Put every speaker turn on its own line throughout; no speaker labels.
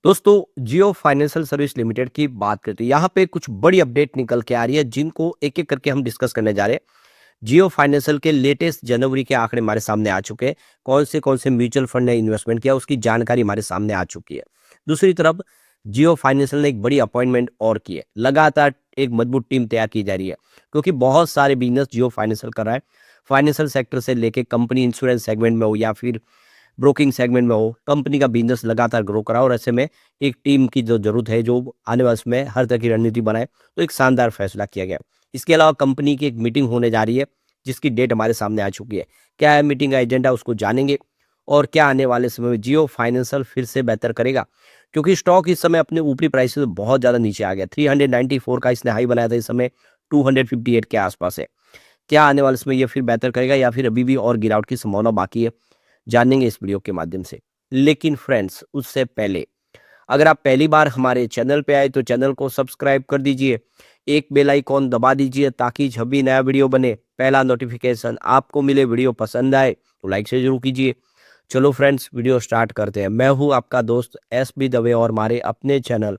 दोस्तों जियो financial service limited की बात करते हैं। यहाँ पे कुछ बड़ी अपडेट निकल के आ रही है जिनको एक एक करके हम डिस्कस करने जा रहे हैं। जियो फाइनेंशियल के लेटेस्ट जनवरी के आंकड़े हमारे सामने आ चुके हैं। कौन से म्यूचुअल फंड ने इन्वेस्टमेंट किया उसकी जानकारी हमारे सामने आ चुकी है। दूसरी तरफ जियो फाइनेंशियल ने एक बड़ी अपॉइंटमेंट और की है। लगातार एक मजबूत टीम तैयार की जा रही है क्योंकि बहुत सारे बिजनेस जियो फाइनेंशियल कर रहा है। फाइनेंशियल सेक्टर से लेके कंपनी इंश्योरेंस सेगमेंट में हो या फिर ब्रोकिंग सेगमेंट में हो, कंपनी का बिजनेस लगातार ग्रो करा और ऐसे में एक टीम की जो जरूरत है जो आने वाले समय हर तरह की रणनीति बनाए, तो एक शानदार फैसला किया गया। इसके अलावा कंपनी की एक मीटिंग होने जा रही है जिसकी डेट हमारे सामने आ चुकी है। क्या है मीटिंग का एजेंडा उसको जानेंगे और क्या आने वाले समय में जियो फाइनेंशियल फिर से बेहतर करेगा, क्योंकि स्टॉक इस समय अपने ऊपरी प्राइस से बहुत ज़्यादा नीचे आ गया। 394 का इसने हाई बनाया था, इस समय 258 के आसपास है। क्या आने वाले समय ये फिर बेहतर करेगा या फिर अभी भी और गिरावट की संभावना बाकी है, जानेंगे इस वीडियो के माध्यम से। लेकिन फ्रेंड्स उससे पहले अगर आप पहली बार हमारे चैनल पे आए तो चैनल को सब्सक्राइब कर दीजिए, एक बेल आइकॉन दबा दीजिए ताकि जब भी नया वीडियो बने पहला नोटिफिकेशन आपको मिले। वीडियो पसंद आए तो लाइक से जरूर कीजिए। चलो फ्रेंड्स वीडियो स्टार्ट करते हैं। मैं हूं आपका दोस्त SB दवे और हमारे अपने चैनल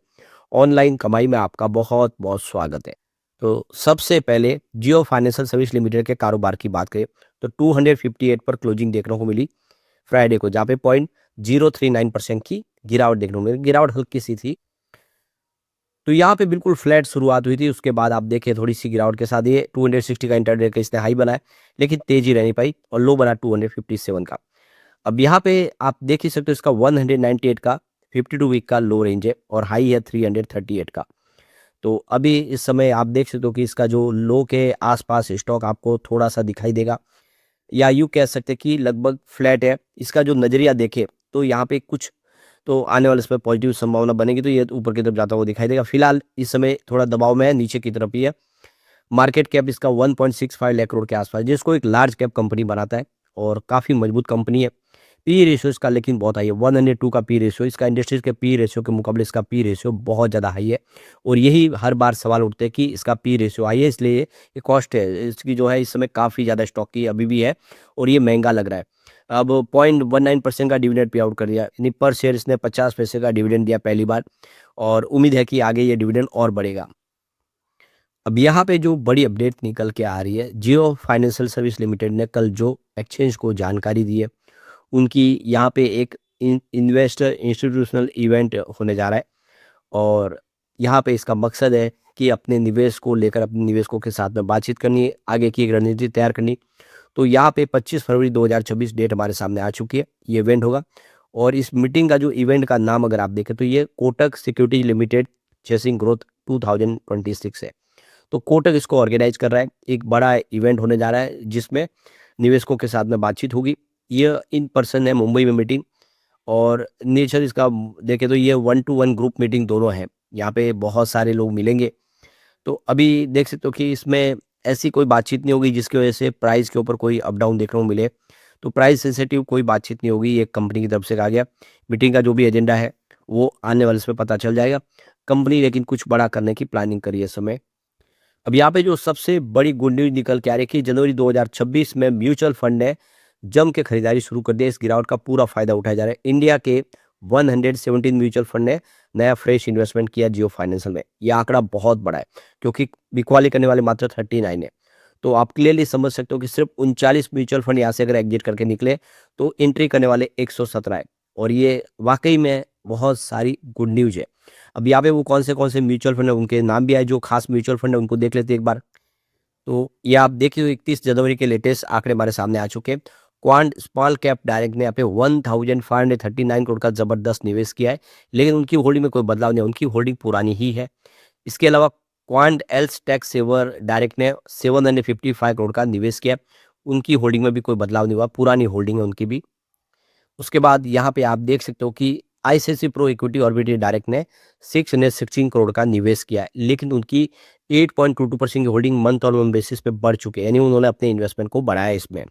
ऑनलाइन कमाई में आपका बहुत बहुत स्वागत है। तो सबसे पहले जियो फाइनेंशियल सर्विस लिमिटेड के कारोबार की बात करें तो 258 पर क्लोजिंग देखने को मिली फ्राइडे को, जहाँ पे 0.039% की गिरावट देखने को मिली। गिरावट हल्की सी थी, तो यहाँ पे बिल्कुल फ्लैट शुरुआत हुई थी। उसके बाद आप देखें थोड़ी सी गिरावट के साथ ये 260 का इंटरडे का इसने हाई बनाया, लेकिन तेजी रह नहीं पाई और लो बना 257 का। अब यहाँ पे आप देख ही सकते हो इसका 198 का 52 वीक का लो रेंज है और हाई है 338 का। तो अभी इस समय आप देख सकते हो कि इसका जो लो के आसपास स्टॉक आपको थोड़ा सा दिखाई देगा, या यूँ कह सकते हैं कि लगभग फ्लैट है। इसका जो नज़रिया देखें तो यहाँ पे कुछ तो आने वाले समय पॉजिटिव संभावना बनेगी, तो ये ऊपर की तरफ जाता हुआ दिखाई देगा। फिलहाल इस समय थोड़ा दबाव में है, नीचे की तरफ ही है। मार्केट कैप इसका 1.65 लाख करोड़ के आसपास, जिसको एक लार्ज कैप कंपनी बनाता है और काफ़ी मजबूत कंपनी है। पी रेशियो इसका लेकिन बहुत हाई है, 102 का पी रेशियो। इसका इंडस्ट्रीज के पी रेशियो के मुकाबले इसका पी रेशियो बहुत ज़्यादा हाई है और यही हर बार सवाल उठते हैं कि इसका पी रेशियो हाई है इसलिए ये कॉस्ट है इसकी जो है इस समय काफ़ी ज़्यादा स्टॉक की अभी भी है और ये महंगा लग रहा है। अब 0.19% का डिविडेंड पे आउट कर दिया, यानी पर शेयर इसने 50 पैसे का डिविडेंड दिया पहली बार और उम्मीद है कि आगे ये डिविडेंड और बढ़ेगा। अब यहाँ पे जो बड़ी अपडेट निकल के आ रही है, जियो फाइनेंशियल सर्विस लिमिटेड ने कल जो एक्सचेंज को जानकारी दी है, उनकी यहाँ पे एक इन्वेस्टर इंस्टीट्यूशनल इवेंट होने जा रहा है और यहाँ पे इसका मकसद है कि अपने निवेश को लेकर अपने निवेशकों के साथ में बातचीत करनी है, आगे की एक रणनीति तैयार करनी। तो यहाँ पे 25 फरवरी 2026 डेट हमारे सामने आ चुकी है, ये इवेंट होगा। और इस मीटिंग का जो इवेंट का नाम अगर आप देखें तो ये Kotak securities limited chasing growth 2026 है। तो कोटक इसको ऑर्गेनाइज कर रहा है, एक बड़ा इवेंट होने जा रहा है जिसमें निवेशकों के साथ में बातचीत होगी। ये इन पर्सन है, मुंबई में मीटिंग, और नेचर इसका देखें तो ये 1-to-1 ग्रुप मीटिंग दोनों है। यहाँ पे बहुत सारे लोग मिलेंगे, तो अभी देख सकते हो कि इसमें ऐसी कोई बातचीत नहीं होगी जिसकी वजह से प्राइस के ऊपर कोई अप डाउन देखने को मिले। तो प्राइस सेंसिटिव कोई बातचीत नहीं होगी, ये कंपनी की तरफ से कहा गया। मीटिंग का जो भी एजेंडा है वो आने वाले समय पता चल जाएगा। कंपनी लेकिन कुछ बड़ा करने की प्लानिंग करी है इस समय। अब यहाँ पे जो सबसे बड़ी गुड न्यूज निकल के आ रही है कि जनवरी 2026 में म्यूचुअल फंड ने जम के खरीदारी शुरू कर दी। इस गिरावट का पूरा फायदा उठाया जा रहा है। इंडिया के 117 म्यूचुअल फंड ने नया फ्रेश इन्वेस्टमेंट किया जियो फाइनेंशियल में। यह आंकड़ा बहुत बड़ा है क्योंकि बिकवाली करने वाले मात्र 39 है। तो आप क्लियरली समझ सकते हो कि सिर्फ 39 म्यूचुअल फंड यहाँ से अगर एग्जिट करके निकले तो एंट्री करने वाले 117 है और ये वाकई में बहुत सारी गुड न्यूज है। अब यहाँ पे वो कौन से म्यूचुअल फंड है उनके नाम भी आए, जो खास म्यूचुअल फंड है उनको देख लेते हैं एक बार। तो ये आप देखिए 31 जनवरी के लेटेस्ट आंकड़े हमारे सामने आ चुके हैं। क्वांट स्मॉल कैप डायरेक्ट ने यहाँ पे 1539 करोड़ का जबरदस्त निवेश किया है, लेकिन उनकी होल्डिंग में कोई बदलाव नहीं है, उनकी होल्डिंग पुरानी ही है। इसके अलावा quant ELSS tax saver direct ने 755 करोड़ का निवेश किया है, उनकी होल्डिंग में भी कोई बदलाव नहीं हुआ, पुरानी होल्डिंग है उनकी भी। उसके बाद यहाँ पे आप देख सकते हो कि आईसीआईसी प्रो इक्विटी ऑर्बिटरी डायरेक्ट ने 616 करोड़ का निवेश किया है, लेकिन उनकी 8.22% की होल्डिंग मंथ और मंथ बेसिस पे बढ़ चुके हैं, यानी उन्होंने अपने इन्वेस्टमेंट को बढ़ाया इसमें।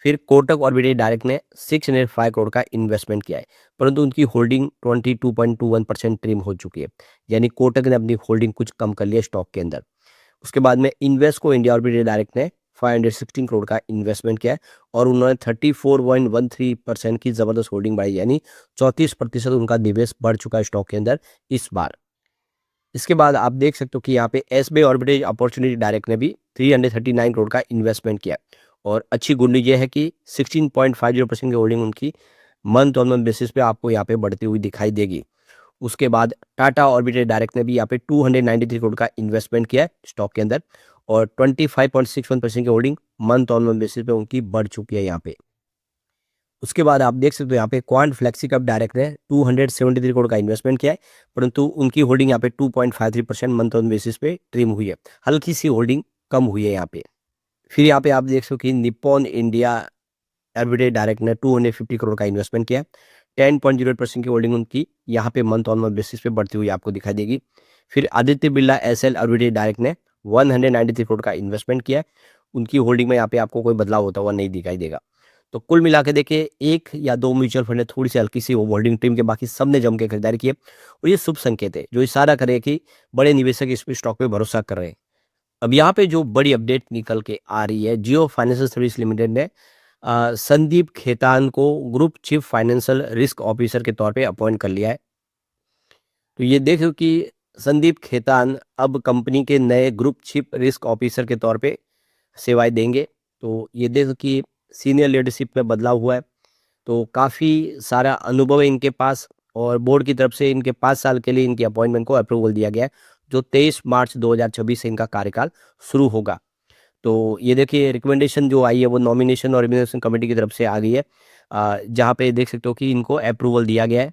फिर कोटक ऑर्बिटरी डायरेक्ट ने 605 करोड़ का इन्वेस्टमेंट किया है, परंतु उनकी होल्डिंग 22.21% ट्रिम हो चुकी है, यानी कोटक ने अपनी होल्डिंग कुछ कम कर लिया स्टॉक के अंदर। उसके बाद में इन्वेस्को इंडिया ऑर्बिटरी डायरेक्ट ने 516 करोड़ का इन्वेस्टमेंट किया है और उन्होंने 34.13% की ज़बरदस्त होल्डिंग बढ़ाई, यानी 34% उनका निवेश बढ़ चुका है स्टॉक के अंदर इस बार। इसके बाद आप देख सकते हो कि यहाँ पे एसबीआई ऑर्बिटेज अपॉर्चुनिटी डायरेक्ट ने भी 339 करोड़ का इन्वेस्टमेंट किया और अच्छी गुड न्यूज़ ये है कि 16.50% की होल्डिंग उनकी मंथ ऑन मंथ बेसिस पे आपको यहाँ पे बढ़ती हुई दिखाई देगी। उसके बाद टाटा ऑर्बिटेज डायरेक्ट ने भी यहाँ पे 293 करोड़ का इन्वेस्टमेंट किया है स्टॉक के अंदर और 25.61% की holding month on month basis पे उनकी बढ़ चुकी है यहाँ पे। उसके बाद आप देख सकते हो यहाँ पे क्वांट फ्लेक्सिकैप डायरेक्ट ने 273 करोड़ का इन्वेस्टमेंट किया है, परंतु उनकी होल्डिंग यहाँ पे 2.53% मंथ ऑन बेसिस पे ट्रिम हुई है, हल्की सी होल्डिंग कम हुई है यहाँ पे। फिर यहाँ पे आप देख सकते हो कि निप्पॉन इंडिया एवरीडे डायरेक्ट ने 250 करोड़ का इन्वेस्टमेंट किया है, 10.08% की होल्डिंग उनकी यहाँ पे मंथ ऑन मंथ बेसिस पे बढ़ती हुई आपको दिखाई देगी। फिर Aditya Birla SL everyday direct ने 193 करोड़ का इन्वेस्टमेंट किया है, उनकी होल्डिंग में यहाँ पे आपको कोई बदलाव होता हुआ नहीं दिखाई देगा। तो कुल मिला के देखिए एक या दो म्यूचुअल फंड ने थोड़ी सी हल्की सी होल्डिंग टीम के, बाकी सब ने जम के खरीदारी की है और ये शुभ संकेत है जो इशारा करे कि बड़े निवेशक इस स्टॉक पे भरोसा कर रहे हैं। अब यहाँ पे जो बड़ी अपडेट निकल के आ रही है, जियो फाइनेंशियल सर्विस लिमिटेड ने संदीप खेतान को group chief financial risk officer के तौर पे अपॉइंट कर लिया है। तो ये देखो कि संदीप खेतान अब कंपनी के नए ग्रुप चीफ रिस्क ऑफिसर के तौर पे सेवाएं देंगे। तो ये देखो कि सीनियर लीडरशिप में बदलाव हुआ है, तो काफ़ी सारा अनुभव है इनके पास और बोर्ड की तरफ से इनके 5 साल के लिए इनकी अपॉइंटमेंट को अप्रूवल दिया गया है, जो 23 मार्च 2026 से इनका कार्यकाल शुरू होगा। तो ये देखिए रिकमेंडेशन जो आई है वो नॉमिनेशन और रिम्यूनरेशन कमेटी की तरफ से आ गई है, जहाँ पे देख सकते हो कि इनको अप्रूवल दिया गया है।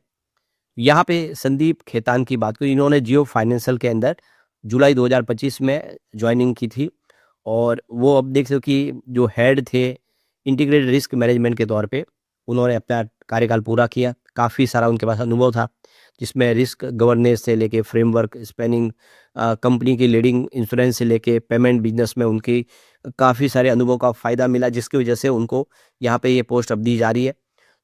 यहाँ पे संदीप खेतान की बात करें, इन्होंने जियो फाइनेंशियल के अंदर जुलाई 2025 में ज्वाइनिंग की थी और वो अब देख सकते हो कि जो हेड थे इंटीग्रेटेड रिस्क मैनेजमेंट के तौर पे उन्होंने अपना कार्यकाल पूरा किया। काफ़ी सारा उनके पास अनुभव था, जिसमें रिस्क गवर्नेंस से लेके फ्रेमवर्क स्पेनिंग, कंपनी की लीडिंग इंश्योरेंस से लेके पेमेंट बिजनेस में उनकी काफ़ी सारे अनुभव का फ़ायदा मिला, जिसकी वजह से उनको यहाँ पे ये पोस्ट अब दी जा रही है।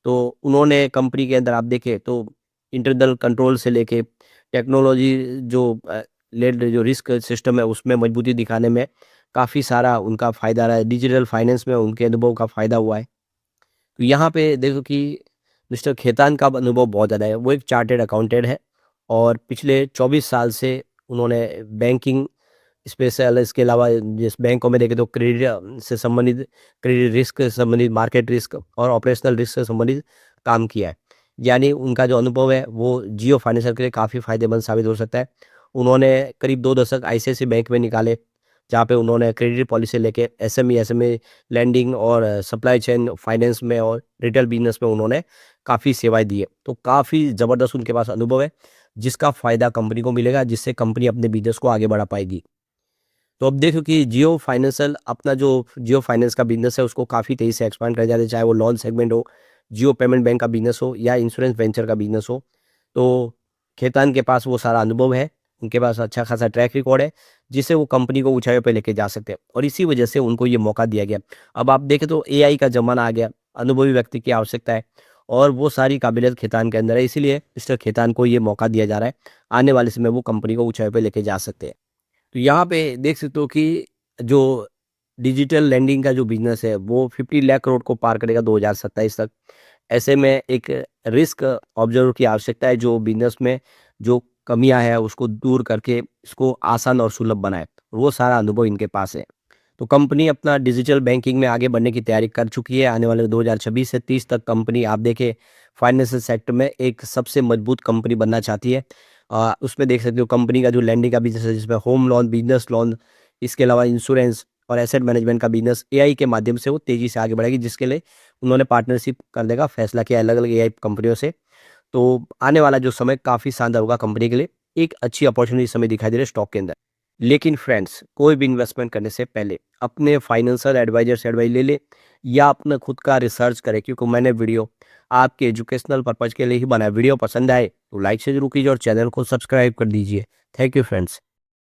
तो उन्होंने कंपनी के अंदर आप देखें तो इंटरनल कंट्रोल से लेके टेक्नोलॉजी जो लेड जो रिस्क सिस्टम है उसमें मजबूती दिखाने में काफ़ी सारा उनका फ़ायदा रहा है। डिजिटल फाइनेंस में उनके अनुभव का फ़ायदा हुआ है। तो यहाँ पे देखो कि मिस्टर खेतान का अनुभव बहुत ज़्यादा है। वो एक चार्टर्ड अकाउंटेंट है और पिछले 24 साल से उन्होंने बैंकिंग स्पेशल, इसके अलावा जिस बैंकों में देखें तो क्रेडिट से संबंधित, क्रेडिट रिस्क से संबंधित, मार्केट रिस्क और ऑपरेशनल रिस्क से संबंधित काम किया है। यानी उनका जो अनुभव है वो जियो फाइनेंशियल के लिए काफ़ी फ़ायदेमंद साबित हो सकता है। उन्होंने करीब 2 दशक आईसीआईसीआई बैंक में निकाले, जहाँ पे उन्होंने क्रेडिट पॉलिसी लेके एसएमई लैंडिंग और सप्लाई चेन फाइनेंस में और रिटेल बिजनेस में उन्होंने काफ़ी सेवाएं दी है। तो काफ़ी ज़बरदस्त उनके पास अनुभव है, जिसका फ़ायदा कंपनी को मिलेगा, जिससे कंपनी अपने बिजनेस को आगे बढ़ा पाएगी। तो अब देखो कि जियो फाइनेंशियल अपना जो जियो फाइनेंस का बिजनेस है उसको काफ़ी तेज़ी से एक्सपांड कर जाते हैं, चाहे वो लोन सेगमेंट हो, जियो पेमेंट बैंक का बिजनेस हो या इंश्योरेंस वेंचर का बिजनेस हो। तो खेतान के पास वो सारा अनुभव है, उनके पास अच्छा खासा ट्रैक रिकॉर्ड है, जिससे वो कंपनी को ऊंचाइयों पे लेके जा सकते हैं और इसी वजह से उनको ये मौका दिया गया। अब आप देखें तो एआई का ज़माना आ गया, अनुभवी व्यक्ति की आवश्यकता है और वो सारी काबिलियत खेतान के अंदर है, इसीलिए मिस्टर खेतान को ये मौका दिया जा रहा है। आने वाले समय वो कंपनी को ऊंचाइयों पे लेके जा सकते हैं। तो यहाँ पे देख सकते हो कि जो डिजिटल लैंडिंग का जो बिजनेस है वो 50 लाख करोड़ को पार करेगा 2027 तक। ऐसे में एक रिस्क ऑब्जर्वर की आवश्यकता है जो बिजनेस में जो कमियां हैं उसको दूर करके इसको आसान और सुलभ बनाए, वो सारा अनुभव इनके पास है। तो कंपनी अपना डिजिटल बैंकिंग में आगे बढ़ने की तैयारी कर चुकी है। आने वाले 2026 से 30 तक कंपनी आप देखें फाइनेंशियल सेक्टर में एक सबसे मजबूत कंपनी बनना चाहती है। उसमें देख सकते हो कंपनी का जो लैंडिंग का बिजनेस है, जिसमें होम लोन, बिजनेस लोन, इसके अलावा इंश्योरेंस और एसेट मैनेजमेंट का बिजनेस एआई के माध्यम से वो तेज़ी से आगे बढ़ेगी, जिसके लिए उन्होंने पार्टनरशिप करने का फैसला किया अलग अलग एआई कंपनियों से। तो आने वाला जो समय काफ़ी शानदार होगा कंपनी के लिए, एक अच्छी अपॉर्चुनिटी समय दिखाई दे रही है स्टॉक के अंदर। लेकिन फ्रेंड्स, कोई भी इन्वेस्टमेंट करने से पहले अपने फाइनेंशियल एडवाइजर से एडवाइस ले ले या अपना खुद का रिसर्च करें, क्योंकि मैंने वीडियो आपके एजुकेशनल पर्पज़ के लिए ही बनाया। वीडियो पसंद आए तो लाइक से जरूर कीजिए और चैनल को सब्सक्राइब कर दीजिए। Thank you friends.